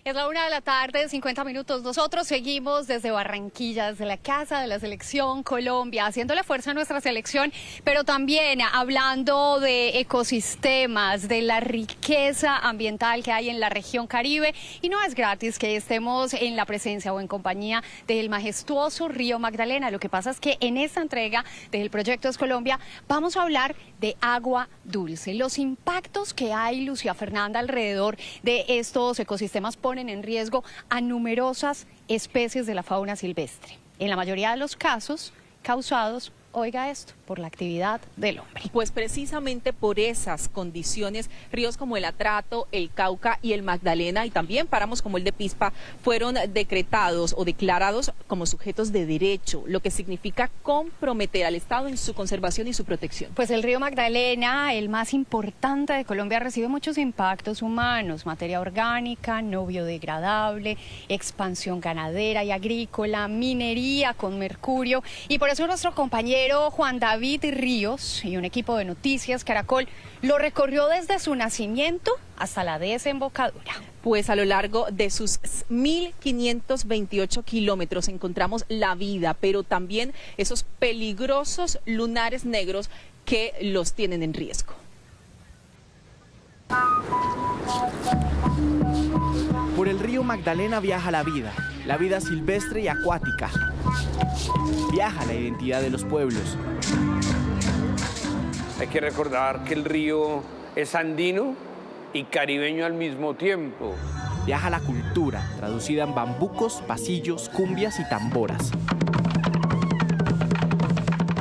Es la 1 de la tarde, 50 minutos. Nosotros seguimos desde Barranquilla, desde la casa de la Selección Colombia, haciéndole fuerza a nuestra selección, pero también hablando de ecosistemas, de la riqueza ambiental que hay en la región Caribe. Y no es gratis que estemos en la presencia o en compañía del majestuoso río Magdalena. Lo que pasa es que en esta entrega del Proyecto Es Colombia vamos a hablar de agua dulce. Los impactos que hay, Lucia Fernanda, alrededor de estos ecosistemas ponen en riesgo a numerosas especies de la fauna silvestre. En la mayoría de los casos, causados, oiga esto, por la actividad del hombre. Pues precisamente por esas condiciones, ríos como el Atrato, el Cauca y el Magdalena, y también páramos como el de Pispa, fueron decretados o declarados como sujetos de derecho, lo que significa comprometer al Estado en su conservación y su protección. Pues el río Magdalena, el más importante de Colombia, recibe muchos impactos humanos: materia orgánica, no biodegradable, expansión ganadera y agrícola, minería con mercurio, y por eso nuestro compañero Juan David Ríos y un equipo de Noticias Caracol lo recorrió desde su nacimiento hasta la desembocadura. Pues a lo largo de sus 1.528 kilómetros encontramos la vida, pero también esos peligrosos lunares negros que los tienen en riesgo. Por el río Magdalena viaja la vida silvestre y acuática. Viaja la identidad de los pueblos. Hay que recordar que el río es andino y caribeño al mismo tiempo. Viaja la cultura, traducida en bambucos, pasillos, cumbias y tamboras.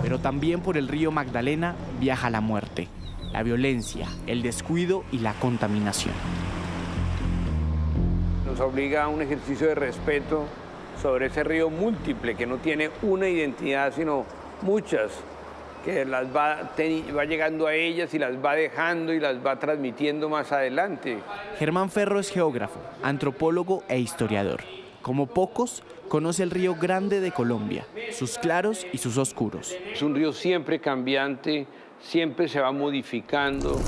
Pero también por el río Magdalena viaja la muerte, la violencia, el descuido y la contaminación. Nos obliga a un ejercicio de respeto sobre ese río múltiple, que no tiene una identidad, sino muchas, que las va llegando a ellas y las va dejando y las va transmitiendo más adelante. Germán Ferro es geógrafo, antropólogo e historiador. Como pocos, conoce el río Grande de Colombia, sus claros y sus oscuros. Es un río siempre cambiante, siempre se va modificando.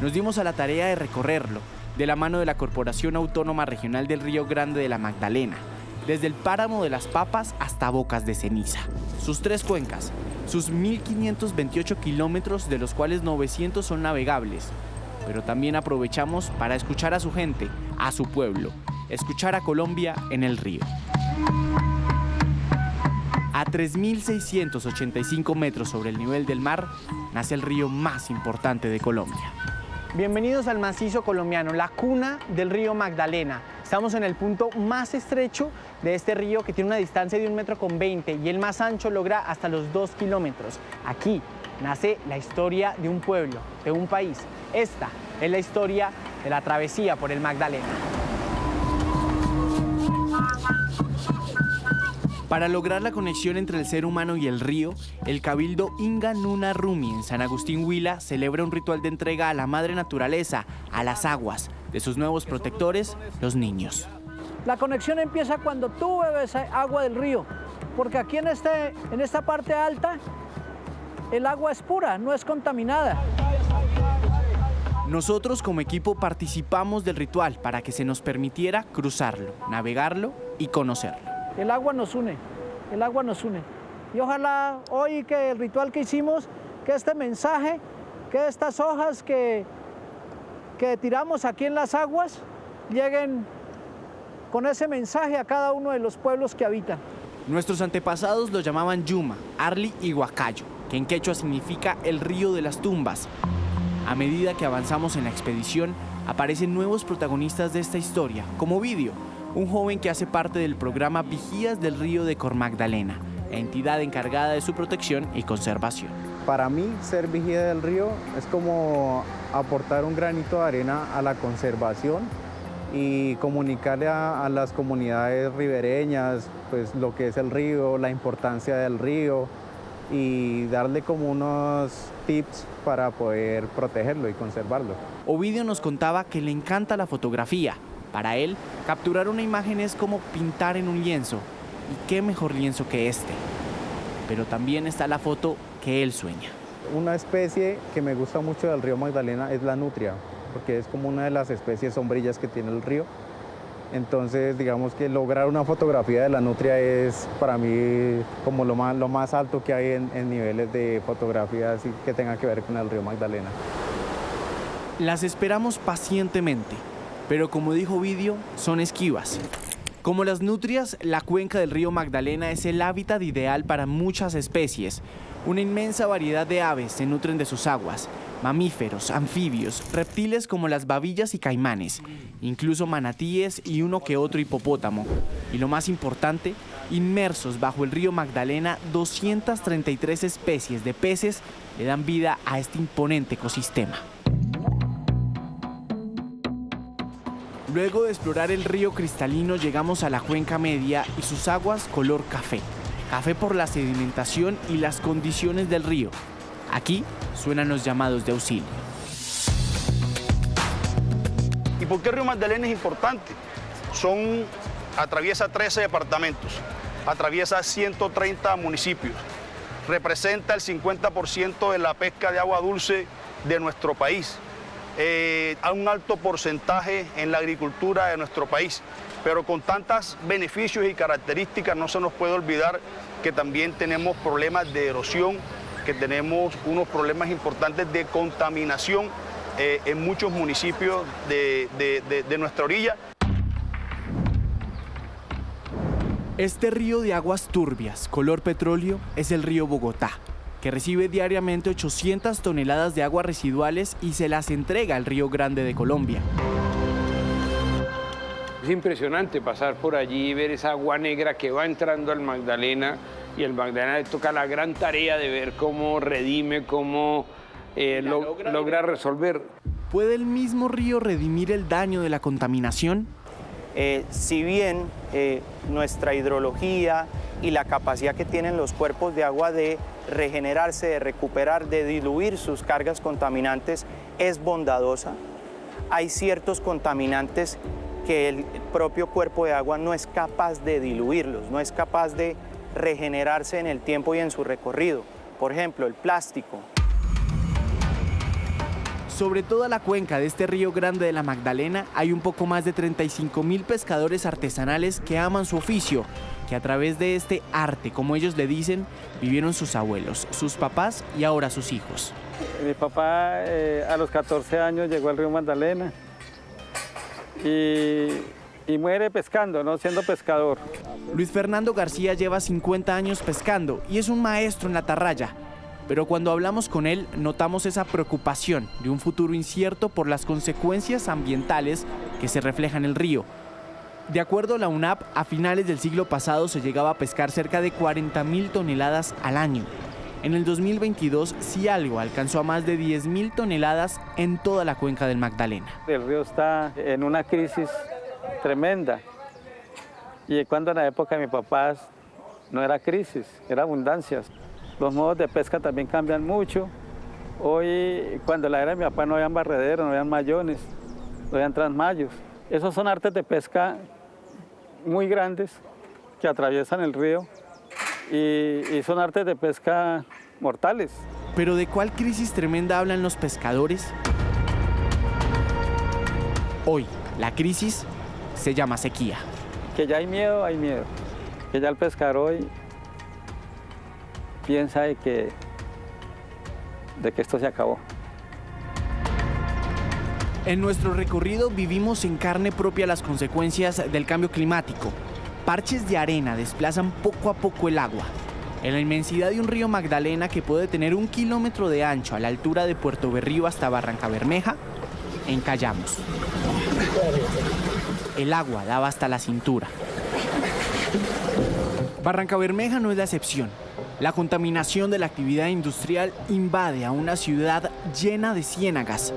Nos dimos a la tarea de recorrerlo, de la mano de la Corporación Autónoma Regional del Río Grande de la Magdalena, desde el páramo de Las Papas hasta Bocas de Ceniza. Sus 3 cuencas, sus 1.528 kilómetros, de los cuales 900 son navegables. Pero también aprovechamos para escuchar a su gente, a su pueblo, escuchar a Colombia en el río. A 3.685 metros sobre el nivel del mar, nace el río más importante de Colombia. Bienvenidos al macizo colombiano, la cuna del río Magdalena. Estamos en el punto más estrecho de este río, que tiene una distancia de 1,20 m y el más ancho logra hasta los 2 kilómetros. Aquí nace la historia de un pueblo, de un país. Esta es la historia de la travesía por el Magdalena. Para lograr la conexión entre el ser humano y el río, el Cabildo Inga Nuna Rumi en San Agustín Huila celebra un ritual de entrega a la madre naturaleza, a las aguas, de sus nuevos protectores, los niños. La conexión empieza cuando tú bebes agua del río, porque aquí en esta parte alta el agua es pura, no es contaminada. Nosotros como equipo participamos del ritual para que se nos permitiera cruzarlo, navegarlo y conocerlo. El agua nos une, el agua nos une. Y ojalá hoy, que el ritual que hicimos, que este mensaje, que estas hojas que tiramos aquí en las aguas, lleguen con ese mensaje a cada uno de los pueblos que habitan. Nuestros antepasados lo llamaban Yuma, Arli y Huacayo, que en quechua significa el río de las tumbas. A medida que avanzamos en la expedición, aparecen nuevos protagonistas de esta historia, como Ovidio, un joven que hace parte del programa Vigías del Río de Cormagdalena, la entidad encargada de su protección y conservación. Para mí, ser vigía del río es como aportar un granito de arena a la conservación y comunicarle a las comunidades ribereñas pues, lo que es el río, la importancia del río, y darle como unos tips para poder protegerlo y conservarlo. Ovidio nos contaba que le encanta la fotografía. Para él, capturar una imagen es como pintar en un lienzo, y qué mejor lienzo que este. Pero también está la foto que él sueña. Una especie que me gusta mucho del río Magdalena es la nutria, porque es como una de las especies sombrillas que tiene el río Entonces, digamos que lograr una fotografía de la nutria es para mí como lo más alto que hay en niveles de fotografía así que tenga que ver con el río Magdalena. Las esperamos pacientemente, pero como dijo Ovidio, son esquivas. Como las nutrias, la cuenca del río Magdalena es el hábitat ideal para muchas especies. Una inmensa variedad de aves se nutren de sus aguas, mamíferos, anfibios, reptiles como las babillas y caimanes, incluso manatíes y uno que otro hipopótamo. Y lo más importante, inmersos bajo el río Magdalena, 233 especies de peces le dan vida a este imponente ecosistema. Luego de explorar el río cristalino llegamos a la cuenca media y sus aguas color café. Café por la sedimentación y las condiciones del río. Aquí suenan los llamados de auxilio. ¿Y por qué el río Magdalena es importante? Atraviesa 13 departamentos, atraviesa 130 municipios, representa el 50% de la pesca de agua dulce de nuestro país. Hay un alto porcentaje en la agricultura de nuestro país, pero con tantos beneficios y características no se nos puede olvidar que también tenemos problemas de erosión, que tenemos unos problemas importantes de contaminación en muchos municipios de nuestra orilla. Este río de aguas turbias, color petróleo, es el río Bogotá, que recibe diariamente 800 toneladas de aguas residuales y se las entrega al Río Grande de Colombia. Es impresionante pasar por allí y ver esa agua negra que va entrando al Magdalena, y el Magdalena le toca la gran tarea de ver cómo redime, cómo logra resolver. ¿Puede el mismo río redimir el daño de la contaminación? Si bien nuestra hidrología y la capacidad que tienen los cuerpos de agua de regenerarse, de recuperar, de diluir sus cargas contaminantes es bondadosa, hay ciertos contaminantes que el propio cuerpo de agua no es capaz de diluirlos, no es capaz de regenerarse en el tiempo y en su recorrido. Por ejemplo, el plástico. Sobre toda la cuenca de este río Grande de la Magdalena hay un poco más de 35.000 pescadores artesanales que aman su oficio, que a través de este arte, como ellos le dicen, vivieron sus abuelos, sus papás y ahora sus hijos. Mi papá a los 14 años llegó al río Magdalena y muere pescando, ¿no? Siendo pescador. Luis Fernando García lleva 50 años pescando y es un maestro en la atarraya. Pero cuando hablamos con él, notamos esa preocupación de un futuro incierto por las consecuencias ambientales que se reflejan en el río. De acuerdo a la UNAP, a finales del siglo pasado se llegaba a pescar cerca de 40.000 toneladas al año. En el 2022, si algo, alcanzó a más de 10.000 toneladas en toda la cuenca del Magdalena. El río está en una crisis tremenda. Y cuando en la época de mi papá no era crisis, era abundancias. Los modos de pesca también cambian mucho. Hoy, cuando en la era de mi papá no habían barrederos, no habían mayones, no habían transmayos. Esos son artes de pesca muy grandes que atraviesan el río y son artes de pesca mortales. ¿Pero de cuál crisis tremenda hablan los pescadores? Hoy, la crisis se llama sequía. Que ya hay miedo, hay miedo. Que ya el pescador hoy piensa de que esto se acabó. En nuestro recorrido vivimos en carne propia las consecuencias del cambio climático. Parches de arena desplazan poco a poco el agua. En la inmensidad de un río Magdalena que puede tener 1 kilómetro de ancho a la altura de Puerto Berrío hasta Barrancabermeja, encallamos. El agua daba hasta la cintura. Barrancabermeja no es la excepción. La contaminación de la actividad industrial invade a una ciudad llena de ciénagas.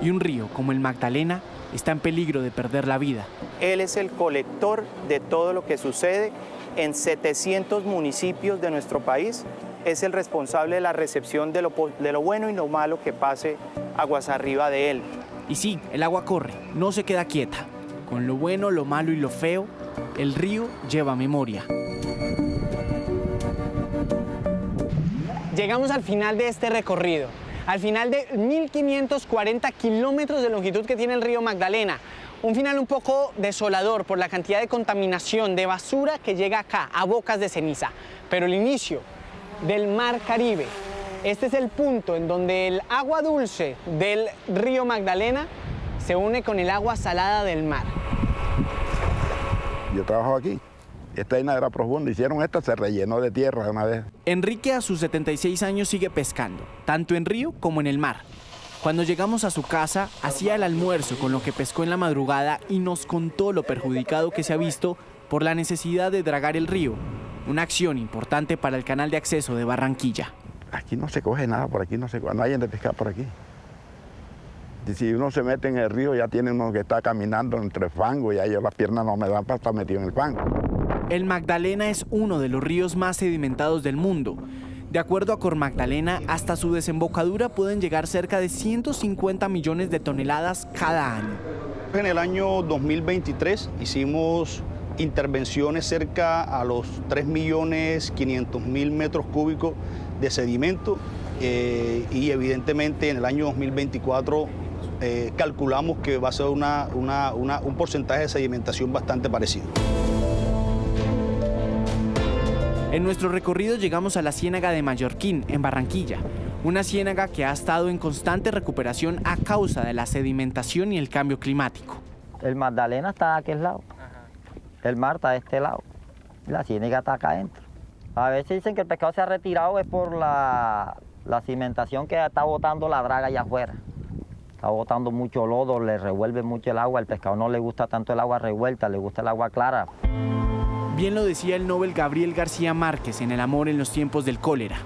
Y un río como el Magdalena está en peligro de perder la vida. Él es el colector de todo lo que sucede en 700 municipios de nuestro país. Es el responsable de la recepción de lo bueno y lo malo que pase aguas arriba de él. Y sí, el agua corre, no se queda quieta. Con lo bueno, lo malo y lo feo, el río lleva memoria. Llegamos al final de este recorrido, al final de 1.540 kilómetros de longitud que tiene el río Magdalena. Un final un poco desolador por la cantidad de contaminación, de basura que llega acá, a Bocas de Ceniza. Pero el inicio del Mar Caribe, este es el punto en donde el agua dulce del río Magdalena se une con el agua salada del mar. Yo trabajo aquí. Esta isla era profunda, hicieron esta, se rellenó de tierra de una vez. Enrique a sus 76 años sigue pescando, tanto en río como en el mar. Cuando llegamos a su casa, hacía el almuerzo con lo que pescó en la madrugada y nos contó lo perjudicado que se ha visto por la necesidad de dragar el río, una acción importante para el canal de acceso de Barranquilla. Aquí no se coge nada, por aquí no hay de pescar por aquí. Y si uno se mete en el río, ya tiene uno que está caminando entre fango y ahí las piernas no me dan para estar metido en el fango. El Magdalena es uno de los ríos más sedimentados del mundo. De acuerdo a Cor Magdalena, hasta su desembocadura pueden llegar cerca de 150 millones de toneladas cada año. En el año 2023 hicimos intervenciones cerca a los 3.500.000 metros cúbicos de sedimento y evidentemente en el año 2024 calculamos que va a ser un porcentaje de sedimentación bastante parecido. En nuestro recorrido llegamos a la Ciénaga de Mallorquín, en Barranquilla, una ciénaga que ha estado en constante recuperación a causa de la sedimentación y el cambio climático. El Magdalena está de aquel lado, el mar está de este lado, y la ciénaga está acá adentro. A veces dicen que el pescado se ha retirado es por la cimentación que está botando la draga allá afuera. Está botando mucho lodo, le revuelve mucho el agua, al pescado no le gusta tanto el agua revuelta, le gusta el agua clara. Bien lo decía el Nobel Gabriel García Márquez en El amor en los tiempos del cólera.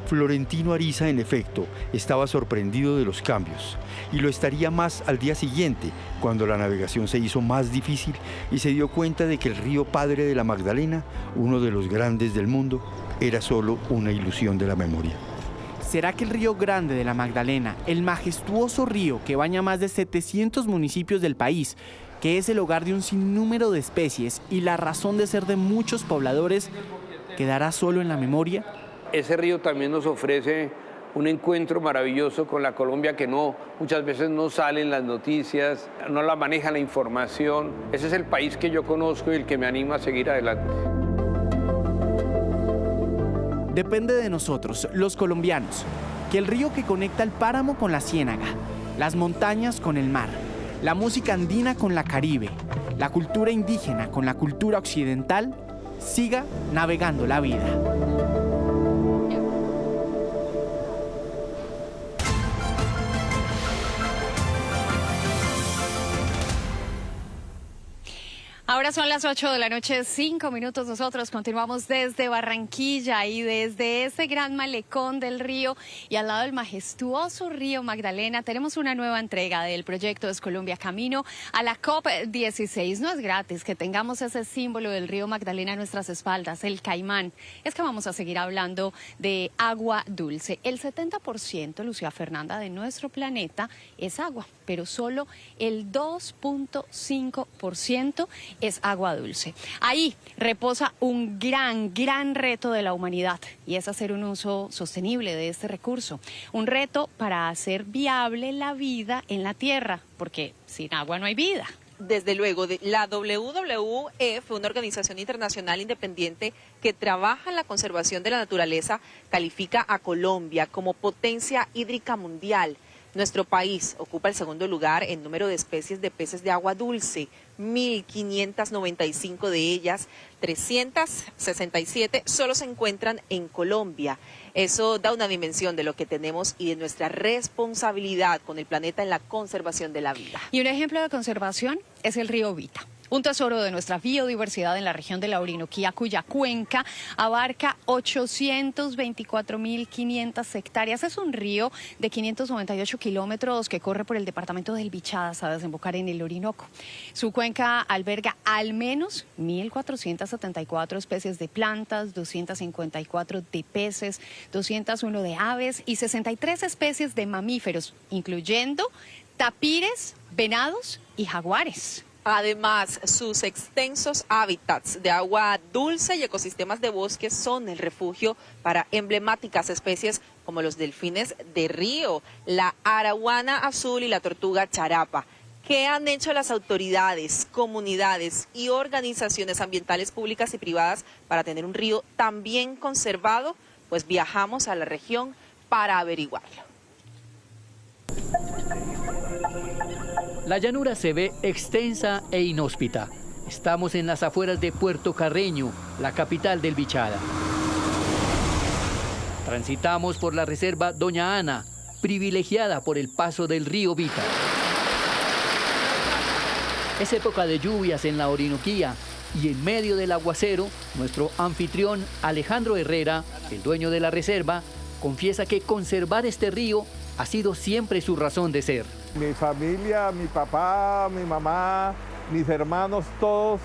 Florentino Ariza, en efecto, estaba sorprendido de los cambios y lo estaría más al día siguiente, cuando la navegación se hizo más difícil y se dio cuenta de que el río Padre de la Magdalena, uno de los grandes del mundo, era solo una ilusión de la memoria. ¿Será que el río Grande de la Magdalena, el majestuoso río que baña más de 700 municipios del país, que es el hogar de un sinnúmero de especies y la razón de ser de muchos pobladores, quedará solo en la memoria? Ese río también nos ofrece un encuentro maravilloso con la Colombia que muchas veces no sale en las noticias, no la maneja la información. Ese es el país que yo conozco y el que me anima a seguir adelante. Depende de nosotros, los colombianos, que el río que conecta el páramo con la ciénaga, las montañas con el mar, la música andina con la Caribe, la cultura indígena con la cultura occidental, siga navegando la vida. Ahora son las 8 de la noche, 5 minutos. Nosotros continuamos desde Barranquilla y desde ese gran malecón del río y al lado del majestuoso río Magdalena tenemos una nueva entrega del proyecto Es Colombia Camino a la COP16. No es gratis que tengamos ese símbolo del río Magdalena a nuestras espaldas, el caimán. Es que vamos a seguir hablando de agua dulce. El 70%, Lucía Fernanda, de nuestro planeta es agua, pero solo el 2.5% es agua dulce. Ahí reposa un gran reto de la humanidad y es hacer un uso sostenible de este recurso. Un reto para hacer viable la vida en la Tierra, porque sin agua no hay vida. Desde luego, la WWF, una organización internacional independiente que trabaja en la conservación de la naturaleza, califica a Colombia como potencia hídrica mundial. Nuestro país ocupa el segundo lugar en número de especies de peces de agua dulce, 1.595 de ellas, 367 solo se encuentran en Colombia. Eso da una dimensión de lo que tenemos y de nuestra responsabilidad con el planeta en la conservación de la vida. Y un ejemplo de conservación es el río Vita. Un tesoro de nuestra biodiversidad en la región de la Orinoquía, cuya cuenca abarca 824.500 hectáreas. Es un río de 598 kilómetros que corre por el departamento del Bichada hasta desembocar en el Orinoco. Su cuenca alberga al menos 1.474 especies de plantas, 254 de peces, 201 de aves y 63 especies de mamíferos, incluyendo tapires, venados y jaguares. Además, sus extensos hábitats de agua dulce y ecosistemas de bosques son el refugio para emblemáticas especies como los delfines de río, la arahuana azul y la tortuga charapa. ¿Qué han hecho las autoridades, comunidades y organizaciones ambientales públicas y privadas para tener un río tan bien conservado? Pues viajamos a la región para averiguarlo. La llanura se ve extensa e inhóspita. Estamos en las afueras de Puerto Carreño, la capital del Bichada. Transitamos por la reserva Doña Ana, privilegiada por el paso del río Vita. Es época de lluvias en la Orinoquía y en medio del aguacero, nuestro anfitrión Alejandro Herrera, el dueño de la reserva, confiesa que conservar este río ha sido siempre su razón de ser. Mi familia, mi papá, mi mamá, mis hermanos, todos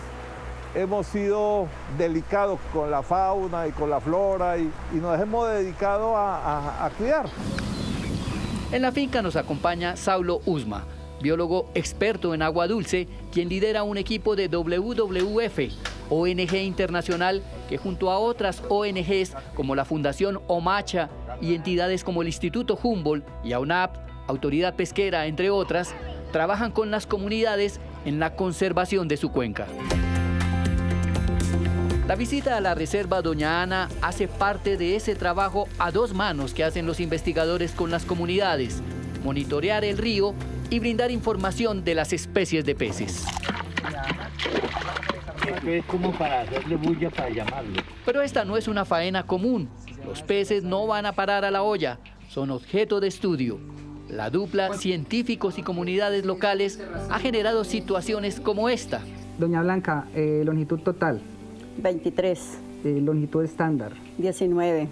hemos sido delicados con la fauna y con la flora y nos hemos dedicado a cuidar. En la finca nos acompaña Saulo Uzma, biólogo experto en agua dulce, quien lidera un equipo de WWF, ONG internacional que junto a otras ONGs como la Fundación Omacha y entidades como el Instituto Humboldt y AUNAP, Autoridad Pesquera, entre otras, trabajan con las comunidades en la conservación de su cuenca. La visita a la reserva Doña Ana hace parte de ese trabajo a dos manos que hacen los investigadores con las comunidades: monitorear el río y brindar información de las especies de peces. Es como para hacerle bulla para llamarlo. Pero esta no es una faena común. Los peces no van a parar a la olla, son objeto de estudio. La dupla científicos y comunidades locales ha generado situaciones como esta. Doña Blanca, longitud total. 23. Longitud estándar. 19.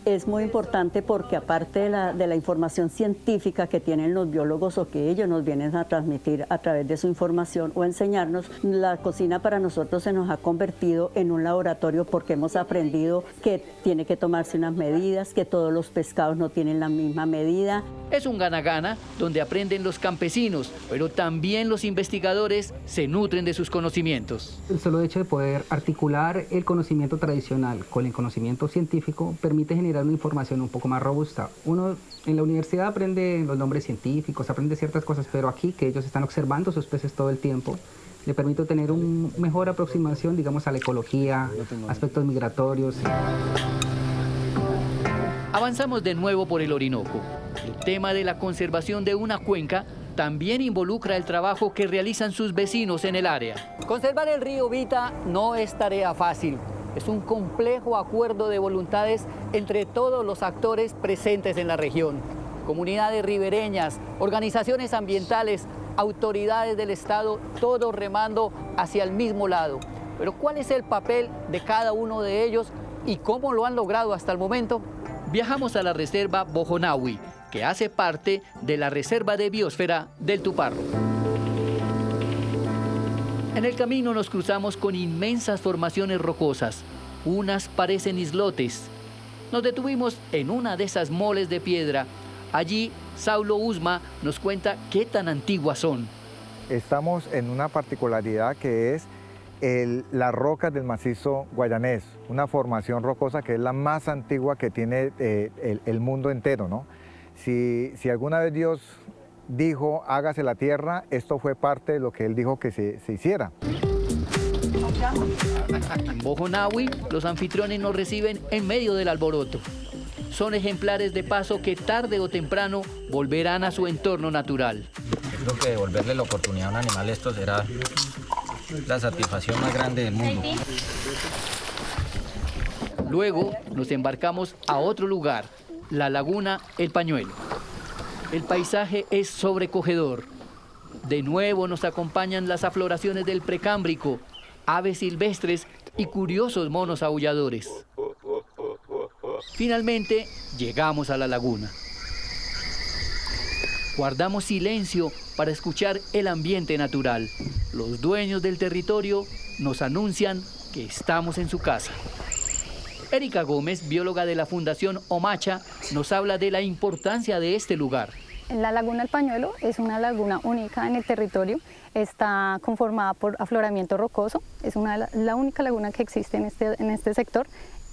Es muy importante porque aparte de la información científica que tienen los biólogos o que ellos nos vienen a transmitir a través de su información o enseñarnos, la cocina para nosotros se nos ha convertido en un laboratorio porque hemos aprendido que tiene que tomarse unas medidas, que todos los pescados no tienen la misma medida. Es un gana-gana donde aprenden los campesinos, pero también los investigadores se nutren de sus conocimientos. El solo hecho de poder articular el conocimiento tradicional con el conocimiento científico permite generar una información un poco más robusta. Uno en la universidad aprende los nombres científicos, aprende ciertas cosas, pero aquí que ellos están observando sus peces todo el tiempo, le permite tener una mejor aproximación, digamos, a la ecología, aspectos migratorios. Avanzamos de nuevo por el Orinoco. El tema de la conservación de una cuenca también involucra el trabajo que realizan sus vecinos en el área. Conservar el río Vita no es tarea fácil. Es un complejo acuerdo de voluntades entre todos los actores presentes en la región. Comunidades ribereñas, organizaciones ambientales, autoridades del Estado, todos remando hacia el mismo lado. Pero ¿cuál es el papel de cada uno de ellos y cómo lo han logrado hasta el momento? Viajamos a la reserva Bojonawi, que hace parte de la Reserva de Biosfera del Tuparro. En el camino nos cruzamos con inmensas formaciones rocosas. Unas parecen islotes. Nos detuvimos en una de esas moles de piedra. Allí, Saulo Uzma nos cuenta qué tan antiguas son. Estamos en una particularidad que es las rocas del macizo guayanés, una formación rocosa que es la más antigua que tiene el mundo entero, ¿no? Si alguna vez Dios dijo, hágase la tierra, esto fue parte de lo que él dijo que se hiciera. En Bojonawi, los anfitriones nos reciben en medio del alboroto. Son ejemplares de paso que tarde o temprano volverán a su entorno natural. Yo creo que devolverle la oportunidad a un animal esto será la satisfacción más grande del mundo. Luego nos embarcamos a otro lugar, la laguna El Pañuelo. El paisaje es sobrecogedor. De nuevo nos acompañan las afloraciones del Precámbrico, aves silvestres y curiosos monos aulladores. Finalmente, llegamos a la laguna. Guardamos silencio para escuchar el ambiente natural. Los dueños del territorio nos anuncian que estamos en su casa. Erika Gómez, bióloga de la Fundación Omacha, nos habla de la importancia de este lugar. La laguna El Pañuelo es una laguna única en el territorio, está conformada por afloramiento rocoso, es la única laguna que existe en este sector,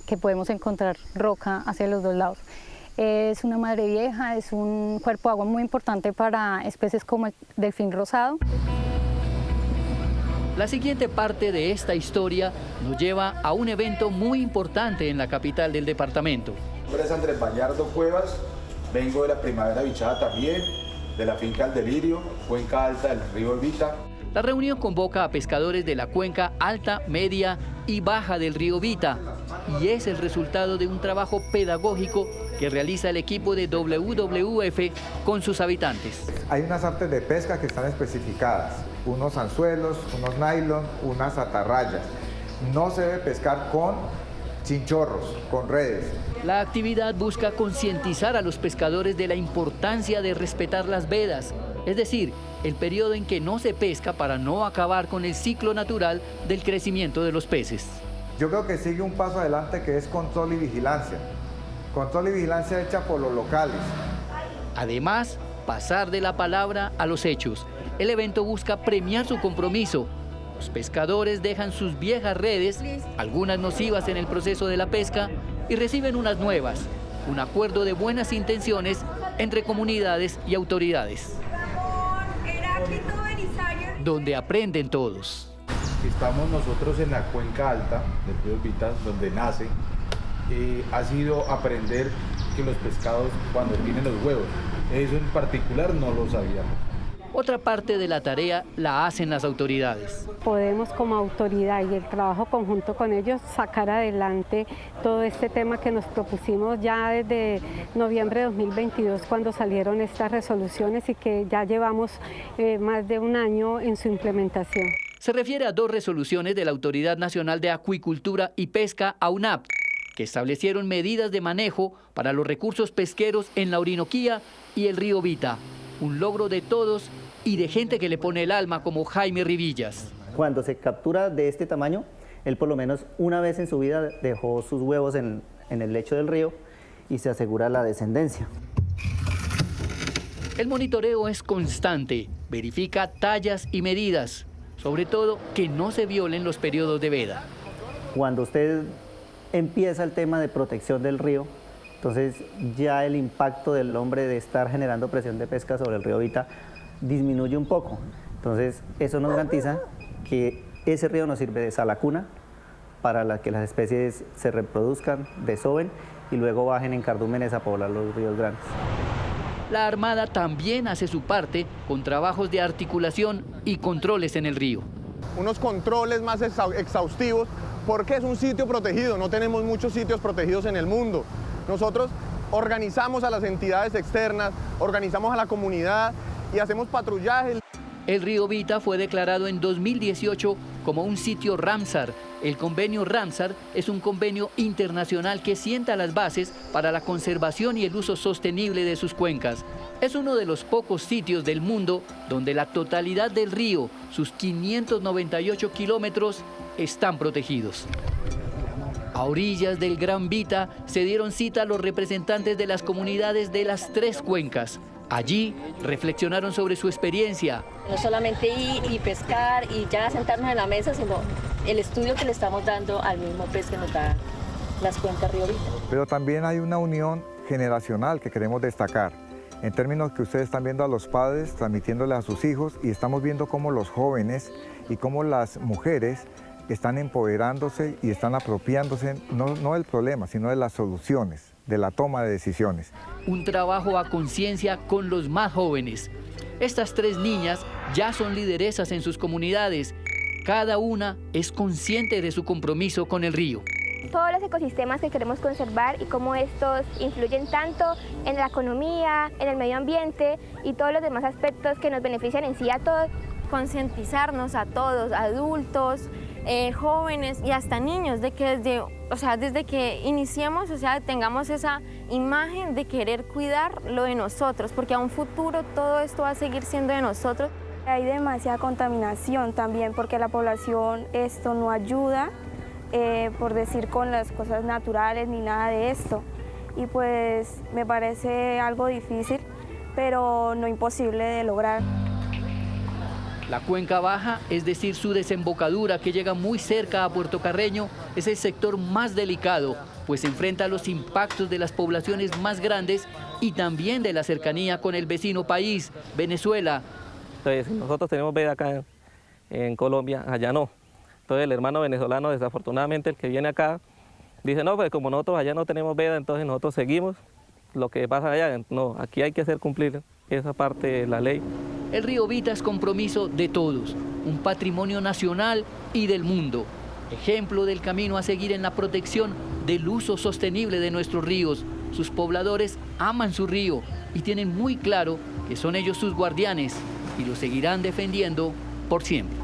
que podemos encontrar roca hacia los dos lados. Es una madre vieja, es un cuerpo de agua muy importante para especies como el delfín rosado. La siguiente parte de esta historia nos lleva a un evento muy importante en la capital del departamento. Mi nombre es Andrés Bañardo Cuevas, vengo de la Primavera Bichada también, de la finca El Delirio, cuenca alta del río Vita. La reunión convoca a pescadores de la cuenca alta, media y baja del río Vita y es el resultado de un trabajo pedagógico que realiza el equipo de WWF con sus habitantes. Hay unas artes de pesca que están especificadas, unos anzuelos, unos nylon, unas atarrayas. No se debe pescar con chinchorros, con redes. La actividad busca concientizar a los pescadores de la importancia de respetar las vedas, es decir, el periodo en que no se pesca para no acabar con el ciclo natural del crecimiento de los peces. Yo creo que sigue un paso adelante que es control y vigilancia. Control y vigilancia hecha por los locales. Además, pasar de la palabra a los hechos. El evento busca premiar su compromiso. Los pescadores dejan sus viejas redes, algunas nocivas en el proceso de la pesca, y reciben unas nuevas. Un acuerdo de buenas intenciones entre comunidades y autoridades, donde aprenden todos. Estamos nosotros en la cuenca alta del río Vita, donde nace. Ha sido aprender que los pescados cuando tienen los huevos, eso en particular no lo sabíamos. Otra parte de la tarea la hacen las autoridades. Podemos como autoridad y el trabajo conjunto con ellos sacar adelante todo este tema que nos propusimos ya desde noviembre de 2022 cuando salieron estas resoluciones y que ya llevamos más de un año en su implementación. Se refiere a 2 resoluciones de la Autoridad Nacional de Acuicultura y Pesca, AUNAP, que establecieron medidas de manejo para los recursos pesqueros en la Orinoquía y el río Vita. Un logro de todos y de gente que le pone el alma como Jaime Rivillas. Cuando se captura de este tamaño, él por lo menos una vez en su vida dejó sus huevos en el lecho del río y se asegura la descendencia. El monitoreo es constante, verifica tallas y medidas, sobre todo que no se violen los periodos de veda. Cuando usted empieza el tema de protección del río, entonces ya el impacto del hombre de estar generando presión de pesca sobre el río Vita disminuye un poco. Entonces eso nos garantiza que ese río nos sirve de sala cuna para que las especies se reproduzcan, desoven y luego bajen en cardúmenes a poblar los ríos grandes. La Armada también hace su parte con trabajos de articulación y controles en el río. Unos controles más exhaustivos porque es un sitio protegido, no tenemos muchos sitios protegidos en el mundo. Nosotros organizamos a las entidades externas, organizamos a la comunidad y hacemos patrullaje. El río Vita fue declarado en 2018 como un sitio Ramsar. El convenio Ramsar es un convenio internacional que sienta las bases para la conservación y el uso sostenible de sus cuencas. Es uno de los pocos sitios del mundo donde la totalidad del río, sus 598 kilómetros, están protegidos. A orillas del Gran Vita se dieron cita los representantes de las comunidades de las 3 cuencas. Allí reflexionaron sobre su experiencia. No solamente ir y pescar y ya sentarnos en la mesa, sino el estudio que le estamos dando al mismo pez que nos da las cuencas Río Vita. Pero también hay una unión generacional que queremos destacar, en términos que ustedes están viendo a los padres transmitiéndole a sus hijos y estamos viendo cómo los jóvenes y cómo las mujeres están empoderándose y están apropiándose no del problema, sino de las soluciones, de la toma de decisiones. Un trabajo a conciencia con los más jóvenes. Estas 3 niñas ya son lideresas en sus comunidades. Cada una es consciente de su compromiso con el río. Todos los ecosistemas que queremos conservar y cómo estos influyen tanto en la economía, en el medio ambiente y todos los demás aspectos que nos benefician en sí a todos. Concientizarnos a todos, adultos, jóvenes y hasta niños, de que desde que iniciemos, tengamos esa imagen de querer cuidar lo de nosotros, porque a un futuro todo esto va a seguir siendo de nosotros. Hay demasiada contaminación también, porque la población esto no ayuda, por decir, con las cosas naturales ni nada de esto. Y pues me parece algo difícil, pero no imposible de lograr. La cuenca baja, es decir, su desembocadura que llega muy cerca a Puerto Carreño, es el sector más delicado, pues enfrenta los impactos de las poblaciones más grandes y también de la cercanía con el vecino país, Venezuela. Entonces, nosotros tenemos veda acá en Colombia, allá no. Entonces el hermano venezolano, desafortunadamente, el que viene acá, dice, no, pues como nosotros allá no tenemos veda, entonces nosotros seguimos lo que pasa allá. No, aquí hay que hacer cumplir esa parte de la ley. El río Vita es compromiso de todos, un patrimonio nacional y del mundo. Ejemplo del camino a seguir en la protección del uso sostenible de nuestros ríos. Sus pobladores aman su río y tienen muy claro que son ellos sus guardianes y lo seguirán defendiendo por siempre.